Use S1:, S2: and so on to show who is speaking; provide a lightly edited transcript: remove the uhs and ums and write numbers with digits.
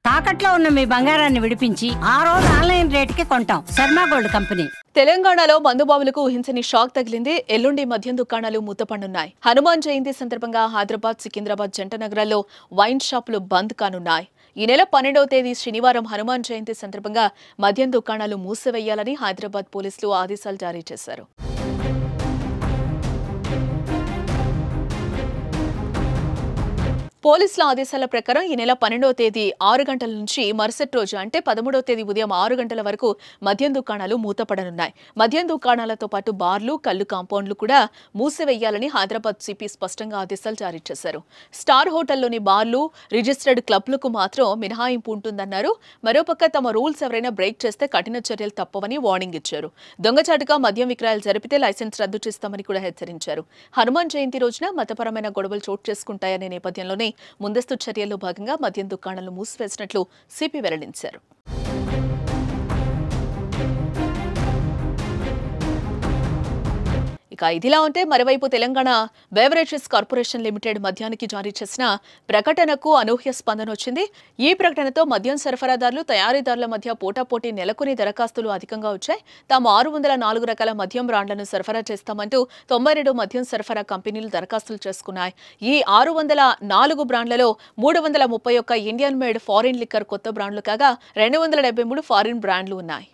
S1: తాకట్లో ఉన్న మీ బంగారాన్ని విడిపించి ఆ రోజు ఆన్లైన్ రేటుకి కొంటాం. Sharma gold company.
S2: తెలంగాణలో మందుబాబులకు ఊహించని షాక్ తగిలింది. ఎల్లుండి మద్యం దుకాణాలు మూతపడనున్నాయి. హనుమాన్ జయంతి సందర్భంగా హైదరాబాద్, సికింద్రాబాద్ జంట నగరాల్లో వైన్ షాపులు బంద్ కానున్నాయి. ఈ నెల 12వ తేదీ శనివారం హనుమాన్ జయంతి సందర్భంగా మద్యం దుకాణాలు మూసివేయాలని హైదరాబాద్ పోలీసులు ఆదేశాలు జారీ చేశారు. పోలీసుల ఆదేశాల ప్రకారం ఈ నెల 12వ తేదీ 6 గంటల నుంచి మరుసటి రోజు అంటే 13వ తేదీ ఉదయం 6 గంటల వరకు మద్యం దుకాణాలు మూతపడనున్నాయి. మద్యం దుకాణాలతో పాటు బార్లు, కల్లు కాంపౌండ్లు కూడా మూసివేయాలని హైదరాబాద్ సిపి స్పష్టంగా ఆదేశాలు జారీ చేశారు. స్టార్ హోటల్లోని బార్లు, రిజిస్టర్డ్ క్లబ్లకు మాత్రం మినహాయింపు ఉంటుందన్నారు. మరోపక్క తమ రూల్స్ ఎవరైనా బ్రేక్ చేస్తే కఠిన చర్యలు తప్పవని వార్నింగ్ ఇచ్చారు. దొంగచాటుగా మద్యం విక్రయాలు జరిపితే లైసెన్స్ రద్దు చేస్తామని కూడా హెచ్చరించారు. హనుమాన్ జయంతి రోజున మతపరమైన గొడవలు చోటు చేసుకుంటాయనే నేపథ్యంలోనే ముందస్తు చర్యల్లో భాగంగా మద్యం దుకాణాలను మూసివేసినట్లు సిపి వెల్లడించారు. ఇక ఇదిలా ఉంటే మరోవైపు తెలంగాణ బెవరేజెస్ కార్పొరేషన్ లిమిటెడ్ మద్యానికి జారీ చేసిన ప్రకటనకు అనూహ్య స్పందన వచ్చింది. ఈ ప్రకటనతో మద్యం సరఫరాదారులు, తయారీదారుల మధ్య పోటాపోటీ నెలకొని దరఖాస్తులు అధికంగా వచ్చాయి. తాము 604 రకాల మద్యం బ్రాండ్లను సరఫరా చేస్తామంటూ 92 మద్యం సరఫరా కంపెనీలు దరఖాస్తులు చేసుకున్నాయి. ఈ 604 బ్రాండ్లలో 331 ఇండియన్ మేడ్ ఫారిన్ లిక్కర్ కొత్త బ్రాండ్లు కాగా 273 ఫారిన్ బ్రాండ్లు ఉన్నాయి.